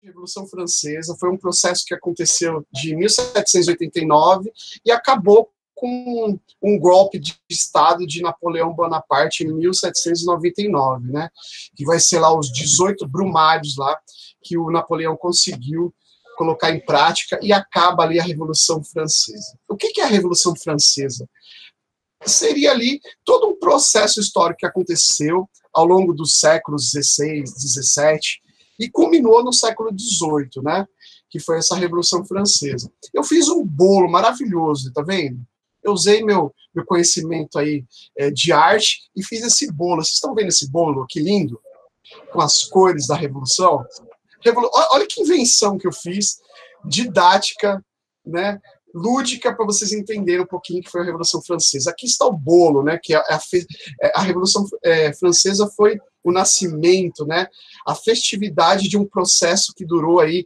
Revolução Francesa foi um processo que aconteceu de 1789 e acabou com um golpe de Estado de Napoleão Bonaparte em 1799, né? Que vai ser lá os 18 brumários lá que o Napoleão conseguiu colocar em prática e acaba ali a Revolução Francesa. O que é a Revolução Francesa? Seria ali todo um processo histórico que aconteceu ao longo dos séculos XVI, XVII e culminou no século XVIII, né? Que foi essa Revolução Francesa. Eu fiz um bolo maravilhoso, tá vendo? Eu usei meu conhecimento aí de arte e fiz esse bolo. Vocês estão vendo esse bolo? Que lindo! Com as cores da Revolução. Olha que invenção que eu fiz, didática, né? Lúdica, para vocês entenderem um pouquinho que foi a Revolução Francesa. Aqui está o bolo, né? Que a Revolução Francesa foi o nascimento, né? A festividade de um processo que durou aí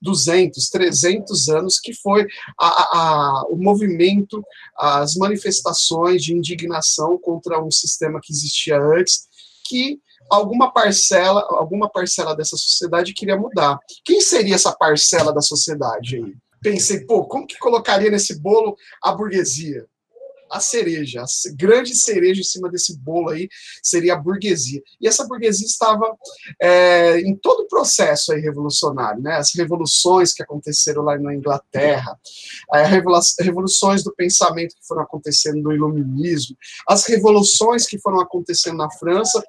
200, 300 anos, que foi o movimento, as manifestações de indignação contra um sistema que existia antes, que alguma parcela dessa sociedade queria mudar. Quem seria essa parcela da sociedade aí? Pensei, pô, como que colocaria nesse bolo a burguesia? A cereja, a grande cereja em cima desse bolo aí seria a burguesia. E essa burguesia estava em todo o processo aí revolucionário, né? As revoluções que aconteceram lá na Inglaterra, revoluções do pensamento que foram acontecendo no iluminismo, as revoluções que foram acontecendo na França.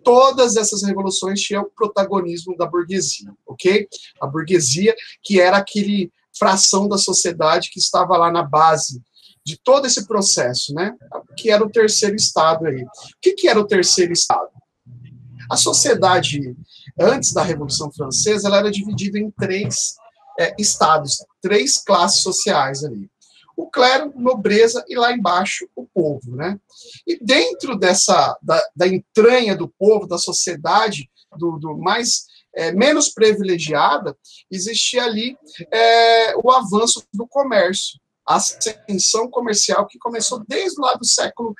Todas essas revoluções tinham protagonismo da burguesia, ok? A burguesia, que era aquele fração da sociedade que estava lá na base de todo esse processo, né? Que era o terceiro estado aí. O que era o terceiro estado? A sociedade, antes da Revolução Francesa, ela era dividida em três estados, três classes sociais ali. O clero, nobreza e lá embaixo o povo, né? E dentro da entranha do povo, da sociedade, do mais menos privilegiada, existia ali o avanço do comércio, a ascensão comercial que começou desde lá do século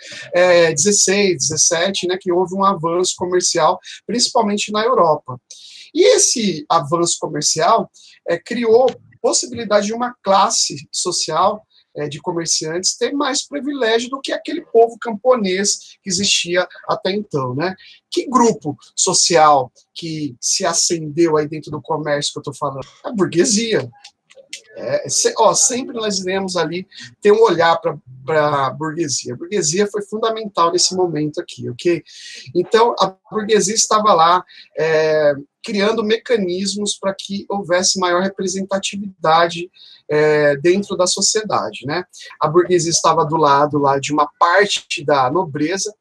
XVI, XVII, né? Que houve um avanço comercial, principalmente na Europa. E esse avanço comercial criou possibilidade de uma classe social de comerciantes ter mais privilégio do que aquele povo camponês que existia até então, né? Que grupo social que se acendeu aí dentro do comércio que eu estou falando? A burguesia. Sempre nós iremos ali ter um olhar para a burguesia. A burguesia foi fundamental nesse momento aqui, ok? Então, a burguesia estava lá criando mecanismos para que houvesse maior representatividade dentro da sociedade, né? A burguesia estava do lado lá de uma parte da nobreza,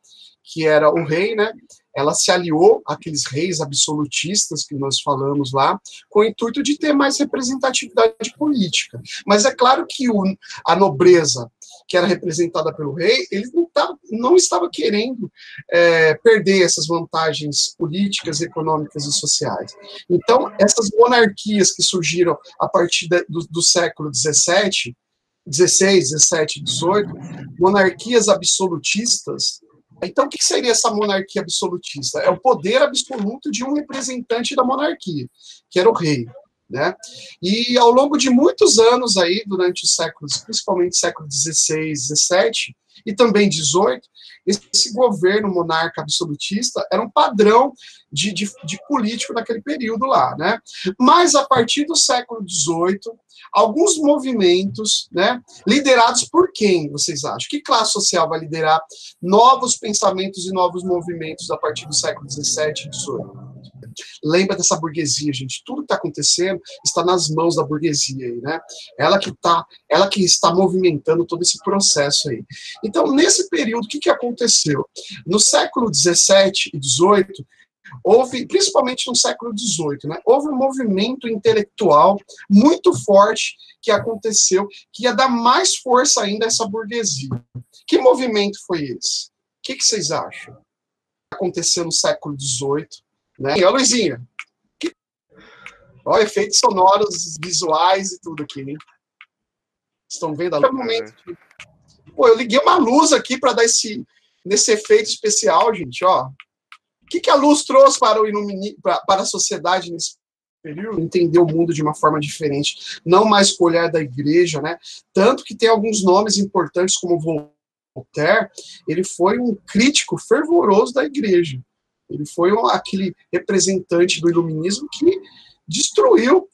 que era o rei, né? Ela se aliou àqueles reis absolutistas que nós falamos lá, com o intuito de ter mais representatividade política. Mas é claro que a nobreza, que era representada pelo rei, ele não estava querendo perder essas vantagens políticas, econômicas e sociais. Então, essas monarquias que surgiram a partir do século XVII, XVI, XVII, XVIII, monarquias absolutistas. Então, o que seria essa monarquia absolutista? É o poder absoluto de um representante da monarquia, que era o rei, né? E ao longo de muitos anos aí, durante os séculos, principalmente século XVI, XVII e também XVIII, esse governo monarca absolutista era um padrão de político naquele período lá, né? Mas a partir do século XVIII, alguns movimentos, né, liderados por quem, vocês acham? Que classe social vai liderar novos pensamentos e novos movimentos a partir do século XVII e XVIII? Lembra dessa burguesia, gente. Tudo que está acontecendo está nas mãos da burguesia aí, né? Ela que está movimentando todo esse processo aí. Então, nesse período, o que aconteceu? No século XVII e XVIII, houve, principalmente no século XVIII, né, houve um movimento intelectual muito forte que aconteceu, que ia dar mais força ainda a essa burguesia. Que movimento foi esse? O que vocês acham? Aconteceu no século XVIII, né? E a Luizinha, efeitos sonoros, visuais e tudo aqui, né? Estão vendo a luz? Pô, eu liguei uma luz aqui para dar nesse efeito especial, gente, ó. O que a luz trouxe para a sociedade nesse período, entender o mundo de uma forma diferente, não mais com o olhar da igreja, né? Tanto que tem alguns nomes importantes, como Voltaire, ele foi um crítico fervoroso da igreja. Ele foi aquele representante do iluminismo que destruiu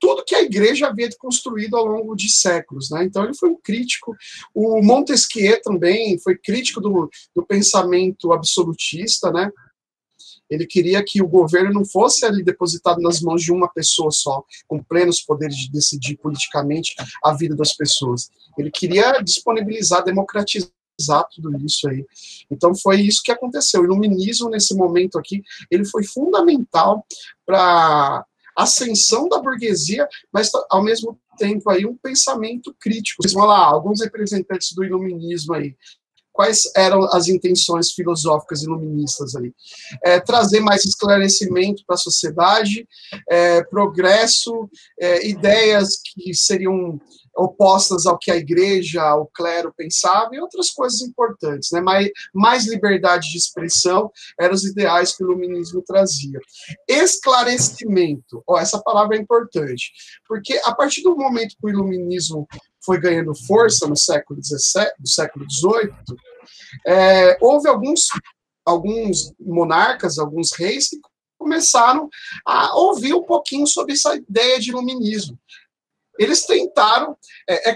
tudo que a igreja havia construído ao longo de séculos, né? Então ele foi um crítico. O Montesquieu também foi crítico do pensamento absolutista, né? Ele queria que o governo não fosse ali depositado nas mãos de uma pessoa só, com plenos poderes de decidir politicamente a vida das pessoas. Ele queria disponibilizar, democratizar tudo isso aí. Então foi isso que aconteceu. O iluminismo, nesse momento aqui, ele foi fundamental para ascensão da burguesia, mas ao mesmo tempo aí um pensamento crítico. Vamos lá, alguns representantes do iluminismo aí. Quais eram as intenções filosóficas iluministas ali? Trazer mais esclarecimento para a sociedade, progresso, ideias que seriam opostas ao que a igreja, o clero pensava, e outras coisas importantes, né? Mais liberdade de expressão eram os ideais que o iluminismo trazia. Esclarecimento, essa palavra é importante, porque a partir do momento que o iluminismo foi ganhando força no século XVII, do século XVIII, houve alguns monarcas, alguns reis que começaram a ouvir um pouquinho sobre essa ideia de iluminismo. Eles tentaram,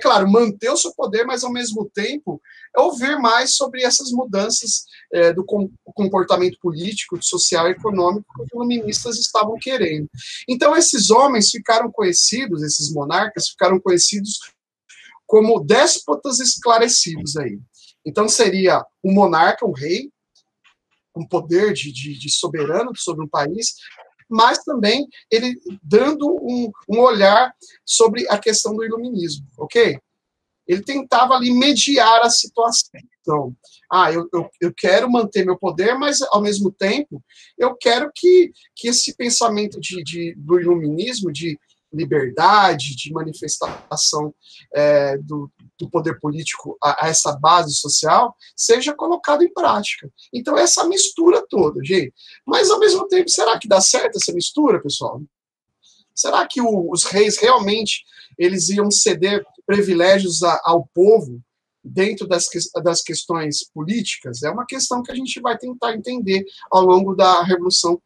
claro, manter o seu poder, mas ao mesmo tempo ouvir mais sobre essas mudanças do comportamento político, social e econômico que os iluministas estavam querendo. Então esses homens ficaram conhecidos, esses monarcas ficaram conhecidos como déspotas esclarecidos aí. Então seria um monarca, um rei, com poder de soberano sobre um país, mas também ele dando um olhar sobre a questão do iluminismo, ok? Ele tentava ali mediar a situação. Eu quero manter meu poder, mas, ao mesmo tempo, eu quero que esse pensamento do iluminismo, de liberdade, de manifestação do poder político a essa base social, seja colocado em prática. Então, essa mistura toda, gente. Mas, ao mesmo tempo, será que dá certo essa mistura, pessoal? Será que os reis realmente eles iam ceder privilégios ao povo dentro das questões políticas? É uma questão que a gente vai tentar entender ao longo da Revolução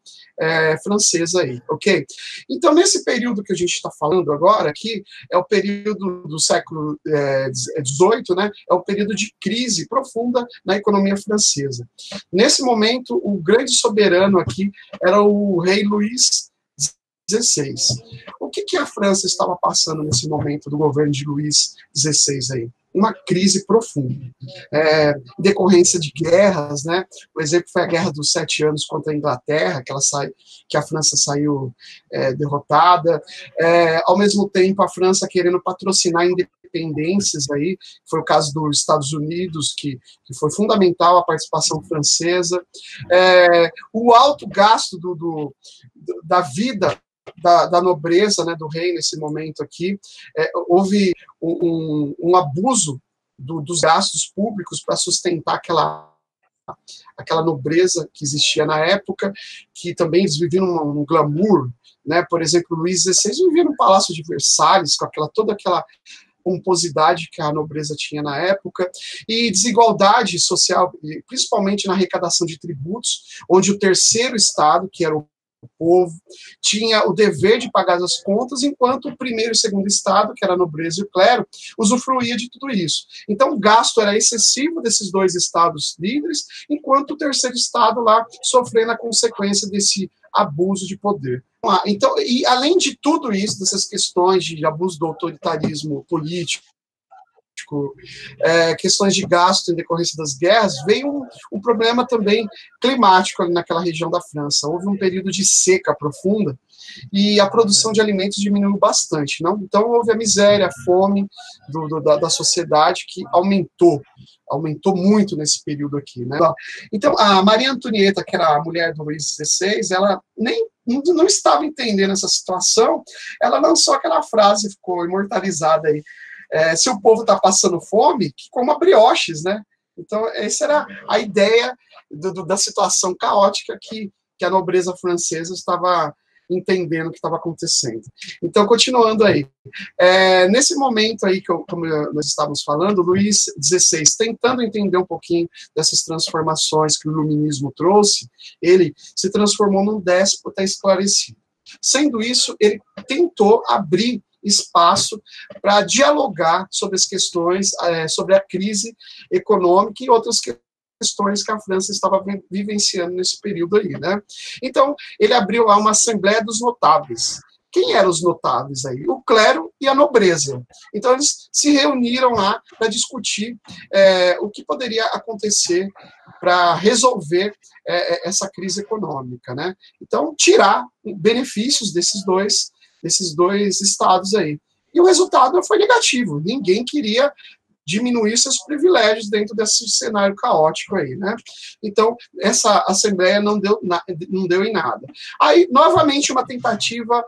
Francesa aí, ok? Então, nesse período que a gente está falando agora aqui, é o período do século XVIII, né? É o período de crise profunda na economia francesa. Nesse momento, o grande soberano aqui era o rei Luís XVI. O que a França estava passando nesse momento do governo de Luís XVI aí? Uma crise profunda, decorrência de guerras, né? O exemplo foi a Guerra dos 7 Anos contra a Inglaterra, que a França saiu derrotada. Ao mesmo tempo, a França querendo patrocinar independências aí, foi o caso dos Estados Unidos, que foi fundamental a participação francesa. O alto gasto da vida da nobreza, né, do rei nesse momento aqui, houve um abuso dos gastos públicos para sustentar aquela nobreza que existia na época, que também eles viviam um glamour, né? Por exemplo, Luís XVI vivia no Palácio de Versalhes, com toda aquela pomposidade que a nobreza tinha na época, e desigualdade social, principalmente na arrecadação de tributos, onde o terceiro estado, que era o povo, tinha o dever de pagar as contas, enquanto o primeiro e segundo estado, que era a nobreza e o clero, usufruía de tudo isso. Então o gasto era excessivo desses dois estados líderes, enquanto o terceiro estado lá sofrendo a consequência desse abuso de poder. Então, e além de tudo isso, dessas questões de abuso do autoritarismo político, questões de gasto em decorrência das guerras, veio um problema também climático ali naquela região da França. Houve um período de seca profunda e a produção de alimentos diminuiu bastante. Não? Então houve a miséria, a fome da sociedade que aumentou muito nesse período aqui. Né? Então a Maria Antonieta, que era a mulher do Luís XVI, ela não estava entendendo essa situação, ela lançou aquela frase, ficou imortalizada aí, se o povo está passando fome, que coma brioches, né? Então, essa era a ideia da situação caótica que a nobreza francesa estava entendendo o que estava acontecendo. Então, continuando aí. Nesse momento aí, como nós estávamos falando, Luís XVI, tentando entender um pouquinho dessas transformações que o iluminismo trouxe, ele se transformou num déspota esclarecido. Sendo isso, ele tentou abrir espaço para dialogar sobre as questões, sobre a crise econômica e outras questões que a França estava vivenciando nesse período aí, né? Então, ele abriu lá uma Assembleia dos Notáveis. Quem eram os notáveis aí? O clero e a nobreza. Então, eles se reuniram lá para discutir o que poderia acontecer para resolver essa crise econômica, né? Então, tirar benefícios desses dois estados aí. E o resultado foi negativo. Ninguém queria diminuir seus privilégios dentro desse cenário caótico aí, né? Então, essa Assembleia não deu em nada. Aí, novamente, uma tentativa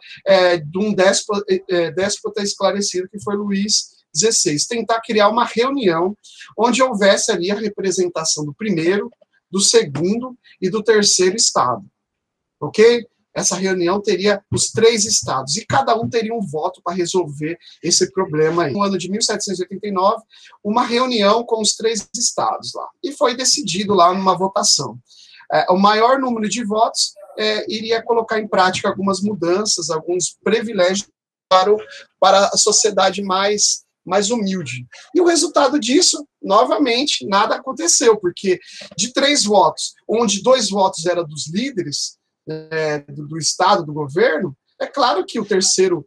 de um déspota esclarecido, que foi Luís XVI, tentar criar uma reunião onde houvesse ali a representação do primeiro, do segundo e do terceiro estado, ok? Essa reunião teria os 3 estados, e cada um teria um voto para resolver esse problema aí. No ano de 1789, uma reunião com os 3 estados lá, e foi decidido lá numa votação. O maior número de votos iria colocar em prática algumas mudanças, alguns privilégios para a sociedade mais humilde. E o resultado disso, novamente, nada aconteceu, porque de 3 votos, onde 2 votos eram dos líderes, do Estado, do governo, é claro que o terceiro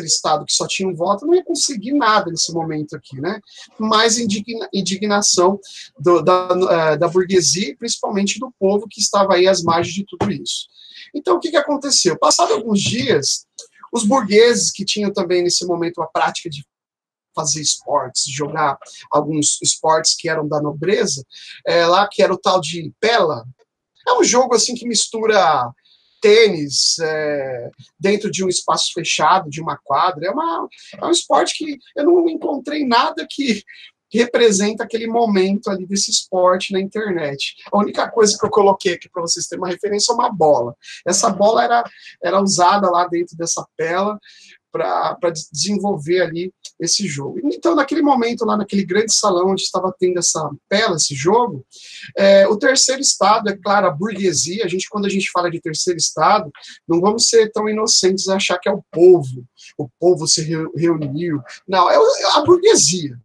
Estado, que só tinha um voto, não ia conseguir nada nesse momento aqui, né? Mais indignação da burguesia, principalmente do povo que estava aí às margens de tudo isso. Então, o que aconteceu? Passado alguns dias, os burgueses, que tinham também nesse momento a prática de fazer esportes, jogar alguns esportes que eram da nobreza, lá que era o tal de pela. É um jogo assim que mistura tênis dentro de um espaço fechado, de uma quadra. É um esporte que eu não encontrei nada que representa aquele momento ali desse esporte na internet. A única coisa que eu coloquei aqui para vocês terem uma referência é uma bola. Essa bola era usada lá dentro dessa pela para desenvolver ali esse jogo. Então, naquele momento, lá naquele grande salão onde estava tendo essa pela, esse jogo, o terceiro estado, é claro, a burguesia, quando a gente fala de terceiro estado, não vamos ser tão inocentes a achar que é o povo se reuniu. Não, é a burguesia.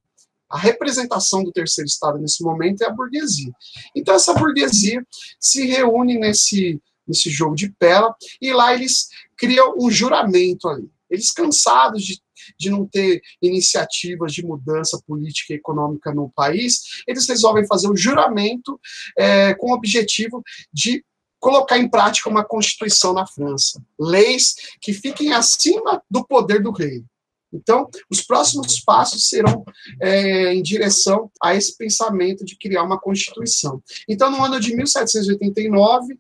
A representação do terceiro estado nesse momento é a burguesia. Então, essa burguesia se reúne nesse jogo de pela, e lá eles criam um juramento ali. Eles, cansados de não ter iniciativas de mudança política e econômica no país, eles resolvem fazer um juramento com o objetivo de colocar em prática uma constituição na França. Leis que fiquem acima do poder do rei. Então, os próximos passos serão em direção a esse pensamento de criar uma Constituição. Então, no ano de 1789,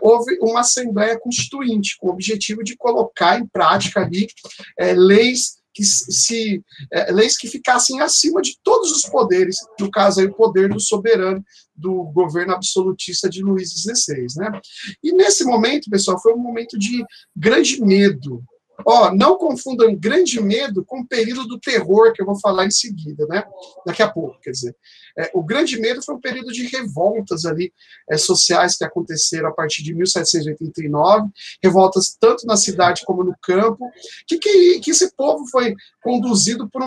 houve uma Assembleia Constituinte, com o objetivo de colocar em prática ali leis que ficassem acima de todos os poderes, no caso aí o poder do soberano, do governo absolutista de Luís XVI, né? E nesse momento, pessoal, foi um momento de grande medo. Não confundam grande medo com o período do terror, que eu vou falar em seguida, né? Daqui a pouco, quer dizer. O grande medo foi um período de revoltas ali, sociais que aconteceram a partir de 1789, revoltas tanto na cidade como no campo, que esse povo foi conduzido por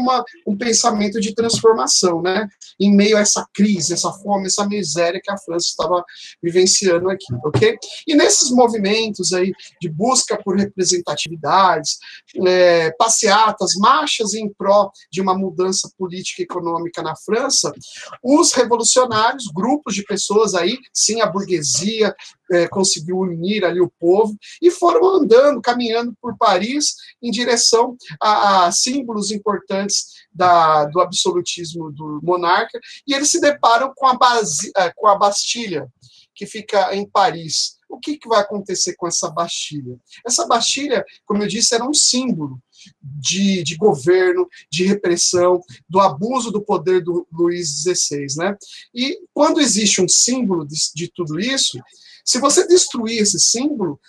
um pensamento de transformação, né? Em meio a essa crise, essa fome, essa miséria que a França estava vivenciando aqui, ok? E nesses movimentos aí de busca por representatividades, passeatas, marchas em pró de uma mudança política e econômica na França, os revolucionários, grupos de pessoas aí, sim, a burguesia conseguiu unir ali o povo, e foram andando, caminhando por Paris em direção a símbolos importantes do absolutismo do monarca, e eles se deparam com a Bastilha, que fica em Paris, o que vai acontecer com essa Bastilha? Essa Bastilha, como eu disse, era um símbolo de governo, de repressão, do abuso do poder do Luís XVI, né? E quando existe um símbolo de tudo isso, se você destruir esse símbolo,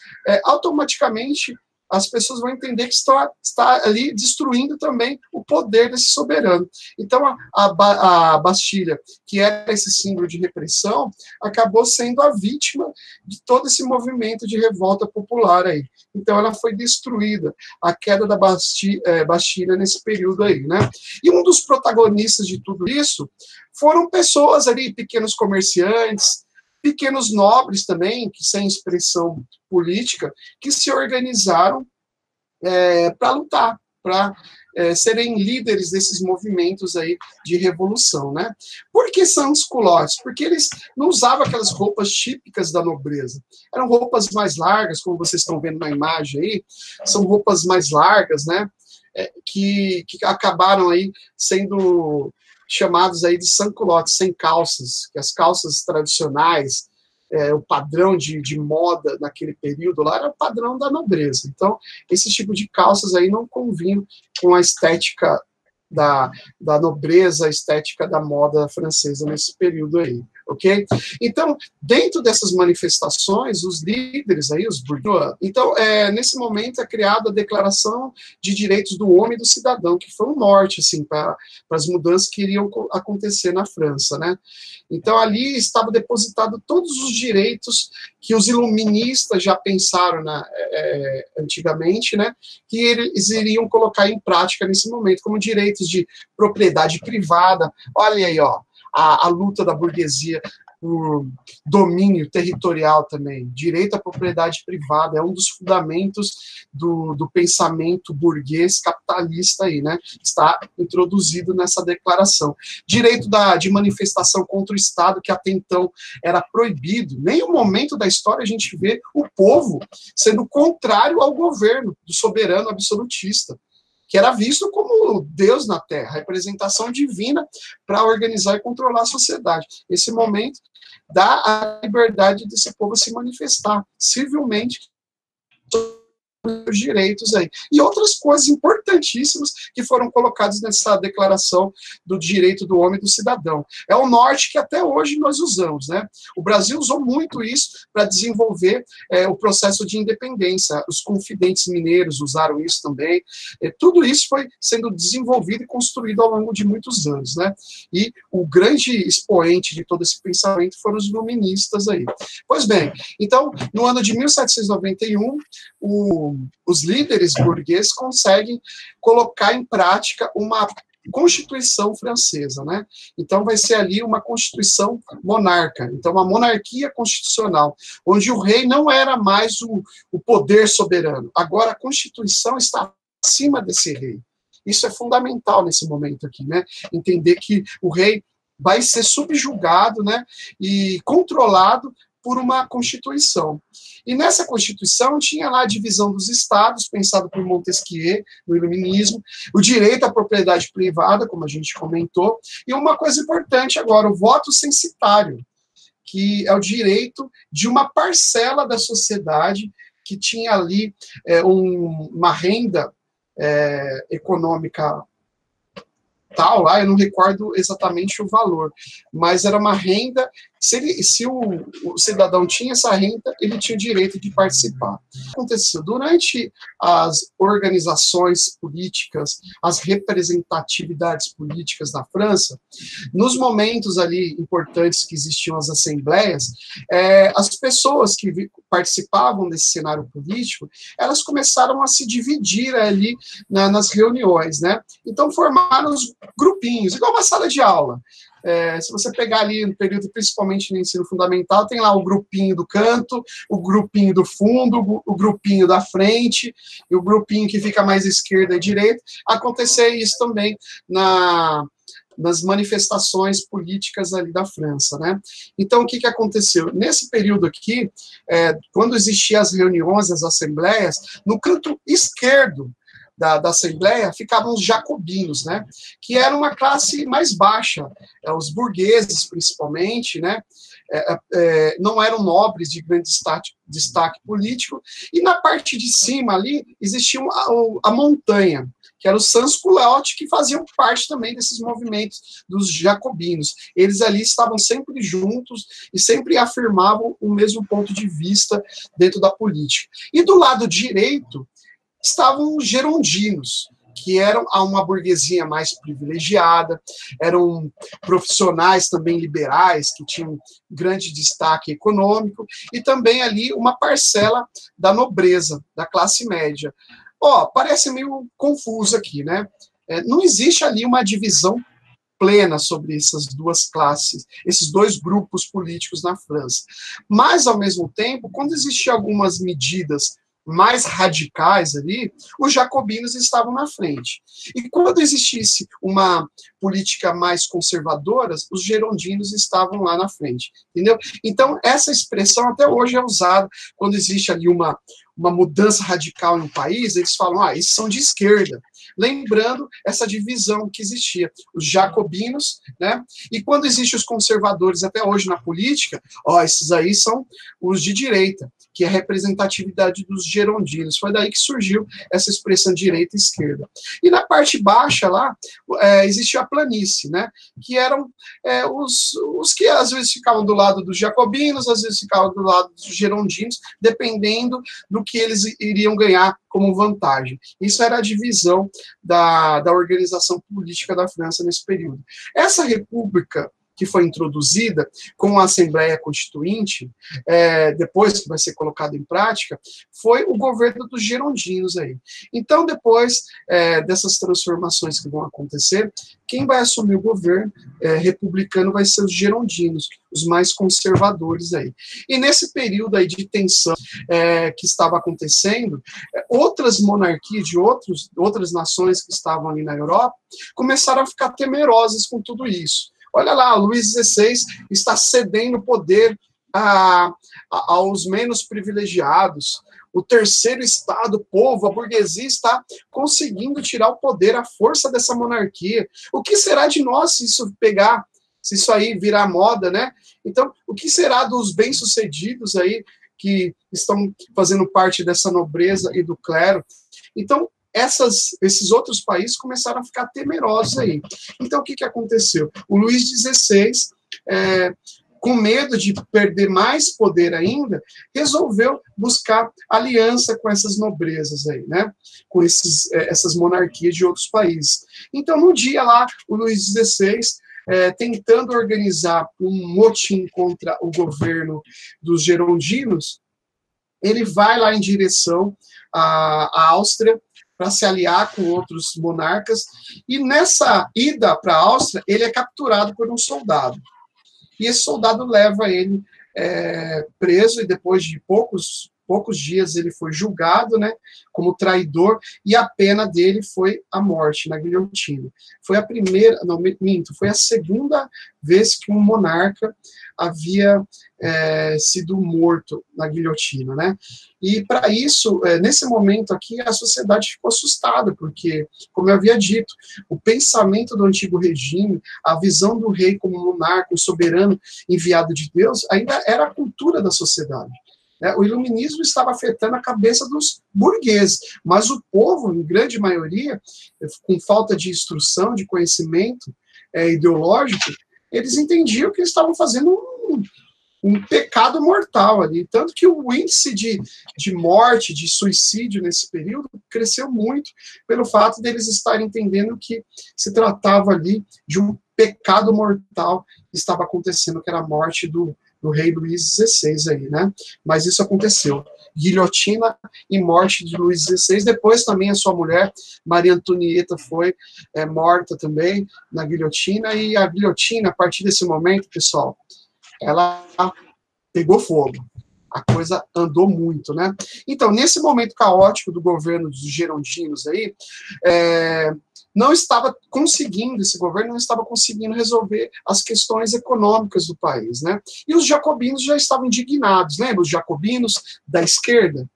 automaticamente as pessoas vão entender que está ali destruindo também o poder desse soberano. Então, a Bastilha, que era esse símbolo de repressão, acabou sendo a vítima de todo esse movimento de revolta popular aí. Então, ela foi destruída, a queda da Bastilha nesse período aí, né? E um dos protagonistas de tudo isso foram pessoas ali, pequenos comerciantes, pequenos nobres também, que sem expressão política, que se organizaram para lutar, para serem líderes desses movimentos aí de revolução, né? Por que sans-culottes? Porque eles não usavam aquelas roupas típicas da nobreza. Eram roupas mais largas, como vocês estão vendo na imagem aí, são roupas mais largas, né? Que acabaram aí sendo chamados aí de sans-culottes, sem calças, que as calças tradicionais, o padrão de moda naquele período lá era o padrão da nobreza. Então, esse tipo de calças aí não convinham com a estética da nobreza, a estética da moda francesa nesse período aí, ok? Então, dentro dessas manifestações, os líderes aí, os bourgeois, então, nesse momento é criada a Declaração de Direitos do Homem e do Cidadão, que foi um norte, assim, para as mudanças que iriam acontecer na França, né? Então, ali estava depositado todos os direitos que os iluministas já pensaram antigamente, né, que eles iriam colocar em prática nesse momento, como direitos de propriedade privada. Olha aí, ó, a luta da burguesia por domínio territorial também. Direito à propriedade privada é um dos fundamentos do pensamento burguês capitalista aí, né? Está introduzido nessa declaração. Direito de manifestação contra o Estado, que até então era proibido. Nenhum momento da história a gente vê o povo sendo contrário ao governo do soberano absolutista, que era visto como Deus na Terra, representação divina para organizar e controlar a sociedade. Esse momento dá a liberdade desse povo se manifestar civilmente os direitos aí. E outras coisas importantíssimas que foram colocadas nessa declaração do direito do homem e do cidadão. É o norte que até hoje nós usamos, né? O Brasil usou muito isso para desenvolver o processo de independência. Os confidentes mineiros usaram isso também. Tudo isso foi sendo desenvolvido e construído ao longo de muitos anos, né? E o grande expoente de todo esse pensamento foram os iluministas aí. Pois bem, então, no ano de 1791, os líderes burgueses conseguem colocar em prática uma Constituição francesa, né? Então vai ser ali uma Constituição monarca, então uma monarquia constitucional, onde o rei não era mais o poder soberano. Agora a Constituição está acima desse rei. Isso é fundamental nesse momento aqui, né? Entender que o rei vai ser subjugado, né, e controlado por uma Constituição. E nessa Constituição tinha lá a divisão dos estados, pensado por Montesquieu, no Iluminismo, o direito à propriedade privada, como a gente comentou, e uma coisa importante agora, o voto censitário, que é o direito de uma parcela da sociedade que tinha ali uma renda econômica tal, lá, eu não recordo exatamente o valor, mas era uma renda, se o cidadão tinha essa renda, ele tinha o direito de participar. Aconteceu durante as organizações políticas, as representatividades políticas da França, nos momentos ali importantes que existiam as assembleias, as pessoas que participavam desse cenário político, elas começaram a se dividir ali nas reuniões, né? Então formaram os grupinhos, igual uma sala de aula. Se você pegar ali no período, principalmente no ensino fundamental, tem lá o grupinho do canto, o grupinho do fundo, o grupinho da frente, e o grupinho que fica mais esquerda e direita. Acontecer isso também nas manifestações políticas ali da França, né? Então, o que aconteceu? Nesse período aqui, quando existiam as reuniões, as assembleias, no canto esquerdo da Assembleia ficavam os jacobinos, né, que era uma classe mais baixa, os burgueses principalmente, né, não eram nobres de grande destaque político, e na parte de cima ali existia a montanha, que era o sans-culottes, que faziam parte também desses movimentos dos jacobinos. Eles ali estavam sempre juntos e sempre afirmavam o mesmo ponto de vista dentro da política. E do lado direito estavam os gerondinos, que eram uma burguesia mais privilegiada, eram profissionais também liberais, que tinham grande destaque econômico, e também ali uma parcela da nobreza, da classe média. Parece meio confuso aqui, né? Não existe ali uma divisão plena sobre essas duas classes, esses dois grupos políticos na França. Mas, ao mesmo tempo, quando existiam algumas medidas mais radicais ali, os jacobinos estavam na frente. E quando existisse uma política mais conservadora, os gerondinos estavam lá na frente, entendeu? Então, essa expressão até hoje é usada quando existe ali uma mudança radical em um país, eles falam, esses são de esquerda, lembrando essa divisão que existia, os jacobinos, né? E quando existem os conservadores até hoje na política, esses aí são os de direita, que é a representatividade dos gerondinos. Foi daí que surgiu essa expressão direita e esquerda. E na parte baixa lá, existia a planície, né? Que eram os que às vezes ficavam do lado dos jacobinos, às vezes ficavam do lado dos gerondinos, dependendo do que eles iriam ganhar como vantagem. Isso era a divisão da organização política da França nesse período. Essa república que foi introduzida com a Assembleia Constituinte, depois que vai ser colocada em prática, foi o governo dos gerondinos aí. Então, depois dessas transformações que vão acontecer, quem vai assumir o governo republicano vai ser os gerondinos, os mais conservadores aí. E nesse período aí de tensão que estava acontecendo, outras monarquias de outras nações que estavam ali na Europa começaram a ficar temerosas com tudo isso. Olha lá, o Luís XVI está cedendo poder aos menos privilegiados. O terceiro estado, o povo, a burguesia está conseguindo tirar o poder, a força dessa monarquia. O que será de nós se isso aí virar moda, né? Então, o que será dos bem-sucedidos aí que estão fazendo parte dessa nobreza e do clero? Então, esses outros países começaram a ficar temerosos aí. Então, o que aconteceu? O Luís XVI, com medo de perder mais poder ainda, resolveu buscar aliança com essas nobrezas aí, né? Com essas monarquias de outros países. Então, no dia lá, o Luís XVI, tentando organizar um motim contra o governo dos gerondinos, ele vai lá em direção à Áustria, para se aliar com outros monarcas, e nessa ida para a Áustria, ele é capturado por um soldado. E esse soldado leva ele preso, e depois de poucos dias ele foi julgado, né, como traidor, e a pena dele foi a morte, na guilhotina. Foi a primeira, não, minto, foi a segunda vez que um monarca havia sido morto na guilhotina, né? E para isso, nesse momento aqui, a sociedade ficou assustada, porque, como eu havia dito, o pensamento do antigo regime, a visão do rei como monarca, um soberano enviado de Deus, ainda era a cultura da sociedade. O iluminismo estava afetando a cabeça dos burgueses, mas o povo, em grande maioria, com falta de instrução, de conhecimento ideológico, eles entendiam que eles estavam fazendo um pecado mortal ali. Tanto que o índice de morte, de suicídio nesse período, cresceu muito pelo fato deles estarem entendendo que se tratava ali de um pecado mortal que estava acontecendo, que era a morte do rei Luís XVI aí, né? Mas isso aconteceu. Guilhotina e morte de Luís XVI. Depois também a sua mulher, Maria Antonieta, foi morta também na guilhotina. E a guilhotina, a partir desse momento, pessoal, ela pegou fogo. A coisa andou muito, né? Então, nesse momento caótico do governo dos gerondinos aí, esse governo não estava conseguindo resolver as questões econômicas do país, né? E os jacobinos já estavam indignados, lembra? Os jacobinos da esquerda,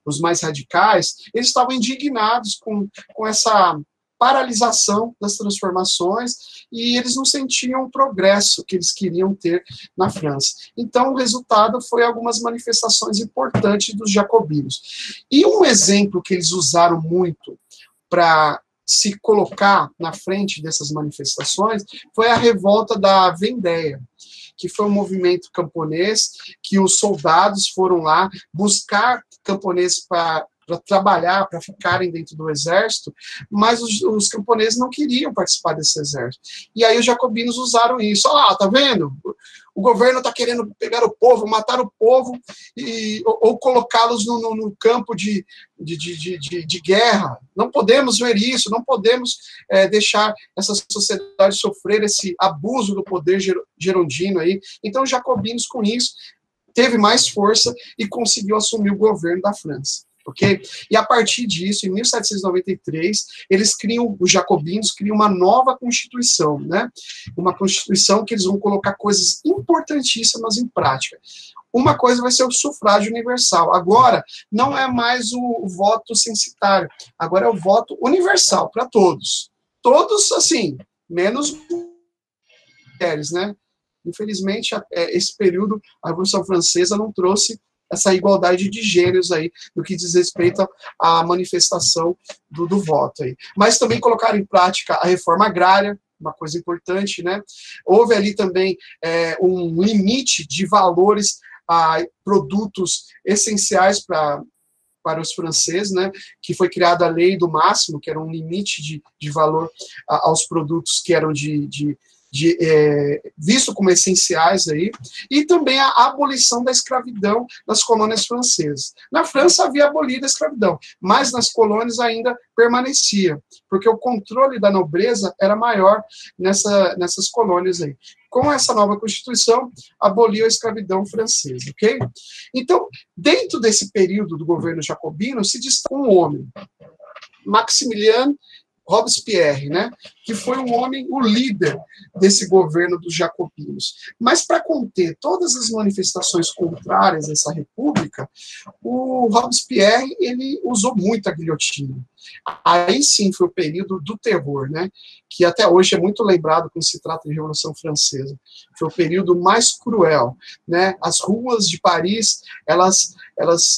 os mais radicais, eles estavam indignados com essa paralisação das transformações, e eles não sentiam o progresso que eles queriam ter na França. Então, o resultado foi algumas manifestações importantes dos jacobinos. E um exemplo que eles usaram muito para se colocar na frente dessas manifestações foi a revolta da Vendéia, que foi um movimento camponês, que os soldados foram lá buscar camponeses para trabalhar, para ficarem dentro do exército, mas os camponeses não queriam participar desse exército. E aí os jacobinos usaram isso. Olha lá, tá vendo? O governo está querendo pegar o povo, matar o povo, ou colocá-los no campo de guerra. Não podemos ver isso, não podemos deixar essa sociedade sofrer esse abuso do poder gerondino aí. Então, os jacobinos, com isso, teve mais força e conseguiu assumir o governo da França. Ok? E a partir disso, em 1793, os jacobinos criam uma nova constituição, né? Uma constituição que eles vão colocar coisas importantíssimas em prática. Uma coisa vai ser o sufrágio universal. Agora, não é mais o voto censitário, agora é o voto universal para todos. Todos, assim, menos mulheres, né? Infelizmente, esse período, a Revolução Francesa não trouxe essa igualdade de gêneros aí, no que diz respeito à manifestação do voto aí. Mas também colocaram em prática a reforma agrária, uma coisa importante, né? Houve ali também um limite de valores a produtos essenciais para os franceses, né, que foi criada a lei do máximo, que era um limite de valor aos produtos que eram visto como essenciais aí, e também a abolição da escravidão nas colônias francesas. Na França havia abolido a escravidão, mas nas colônias ainda permanecia, porque o controle da nobreza era maior nessas colônias aí. Com essa nova Constituição, aboliu a escravidão francesa, ok? Então, dentro desse período do governo jacobino, se destaca um homem, Maximilien Robespierre, né, que foi o líder desse governo dos jacobinos. Mas para conter todas as manifestações contrárias a essa república, o Robespierre ele usou muito a guilhotina. Aí sim foi o período do terror, né, que até hoje é muito lembrado quando se trata de Revolução Francesa. Foi o período mais cruel, né? As ruas de Paris, elas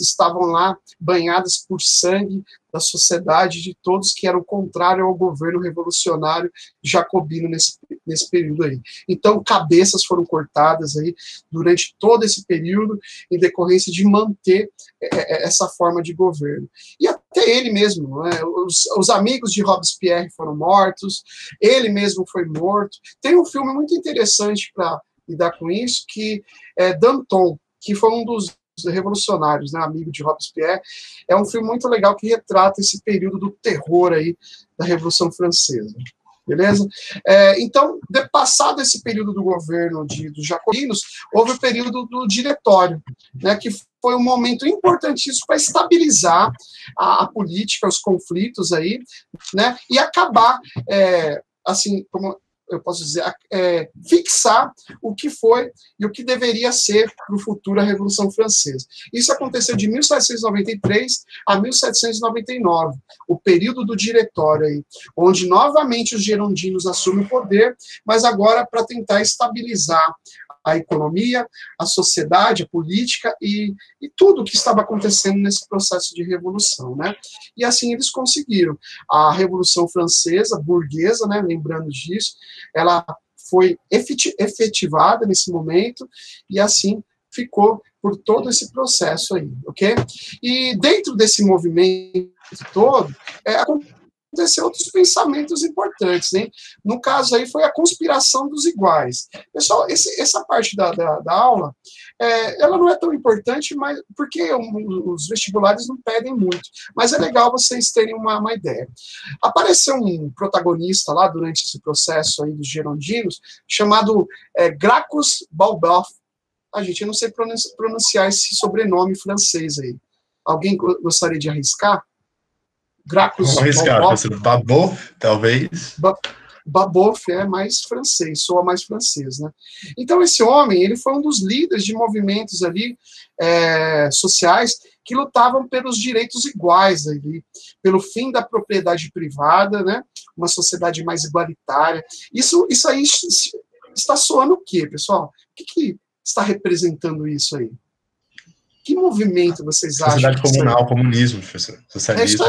estavam lá banhadas por sangue da sociedade, de todos que eram contrários ao governo revolucionário jacobino nesse período aí. Então, cabeças foram cortadas aí durante todo esse período, em decorrência de manter essa forma de governo. E até ele mesmo, né, os amigos de Robespierre foram mortos, ele mesmo foi morto. Tem um filme muito interessante para lidar com isso, que é Danton, que foi um dos revolucionários, né, amigo de Robespierre. É um filme muito legal que retrata esse período do terror aí da Revolução Francesa. Beleza? Então, passado esse período do governo dos jacobinos, houve o período do diretório, né, que foi um momento importantíssimo para estabilizar a política, os conflitos aí, né, e acabar, assim, como eu posso dizer, fixar o que foi e o que deveria ser para o futuro a Revolução Francesa. Isso aconteceu de 1793 a 1799, o período do diretório aí, onde novamente os girondinos assumem o poder, mas agora para tentar estabilizar a economia, a sociedade, a política e tudo o que estava acontecendo nesse processo de revolução, né? E assim eles conseguiram. A Revolução Francesa, burguesa, né, lembrando disso, ela foi efetivada nesse momento e assim ficou por todo esse processo aí, ok? E dentro desse movimento todo, aconteceu outros pensamentos importantes, hein? No caso aí foi a conspiração dos iguais. Pessoal, essa parte da aula, ela não é tão importante, mas porque os vestibulares não pedem muito, mas é legal vocês terem uma ideia. Apareceu um protagonista lá durante esse processo aí dos girondinos, chamado Gracchus Babeuf. Gente, eu não sei pronunciar esse sobrenome francês aí. Alguém gostaria de arriscar? Gracchus Vamos arriscar, Babot, talvez. Babeuf é mais francês, soa mais francês, né? Então, esse homem, ele foi um dos líderes de movimentos ali sociais que lutavam pelos direitos iguais ali, pelo fim da propriedade privada, né? Uma sociedade mais igualitária. Isso aí está soando o quê, pessoal? O que está representando isso aí? Que movimento vocês acham? Sociedade comunal, comunismo, professor. Socialismo.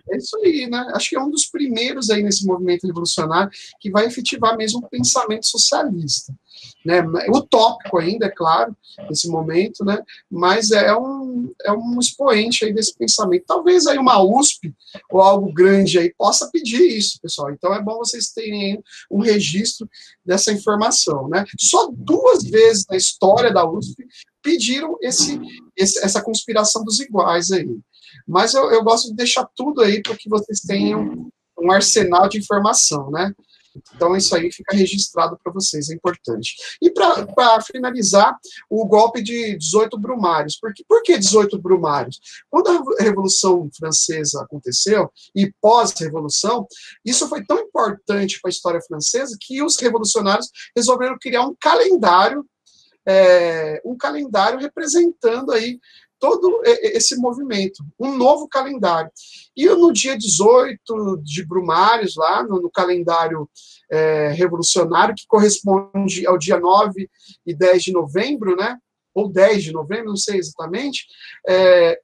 É isso aí, né? Acho que é um dos primeiros aí nesse movimento revolucionário que vai efetivar mesmo o pensamento socialista. Né? Utópico ainda, é claro, nesse momento, né? Mas é um expoente aí desse pensamento. Talvez aí uma USP ou algo grande aí possa pedir isso, pessoal. Então é bom vocês terem um registro dessa informação, né? Só 2 vezes na história da USP pediram essa conspiração dos iguais aí. Mas eu gosto de deixar tudo aí para que vocês tenham um arsenal de informação, né? Então, isso aí fica registrado para vocês, é importante. E para finalizar, o golpe de 18 Brumários. Por que 18 Brumários? Quando a Revolução Francesa aconteceu, e pós-revolução, isso foi tão importante para a história francesa que os revolucionários resolveram criar um calendário representando aí todo esse movimento, um novo calendário. E no dia 18 de Brumários, lá no calendário revolucionário, que corresponde ao dia 9 e 10 de novembro, né? Ou 10 de novembro, não sei exatamente,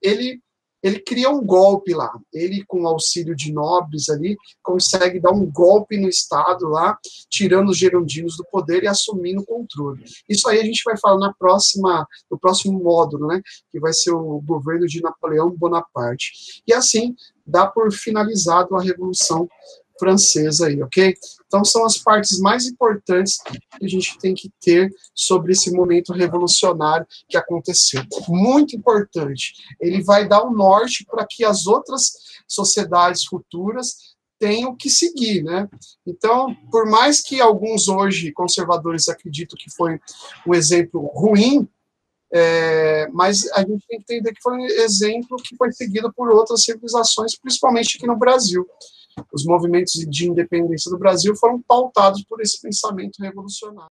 ele cria um golpe lá. Ele, com o auxílio de nobres ali, consegue dar um golpe no Estado lá, tirando os girondinos do poder e assumindo o controle. Isso aí a gente vai falar no próximo módulo, né, que vai ser o governo de Napoleão Bonaparte. E assim, dá por finalizado a Revolução Francesa aí, ok? Então, são as partes mais importantes que a gente tem que ter sobre esse momento revolucionário que aconteceu. Muito importante. Ele vai dar um norte para que as outras sociedades futuras tenham que seguir, né? Então, por mais que alguns hoje conservadores acreditam que foi um exemplo ruim, mas a gente tem que entender que foi um exemplo que foi seguido por outras civilizações, principalmente aqui no Brasil. Os movimentos de independência do Brasil foram pautados por esse pensamento revolucionário.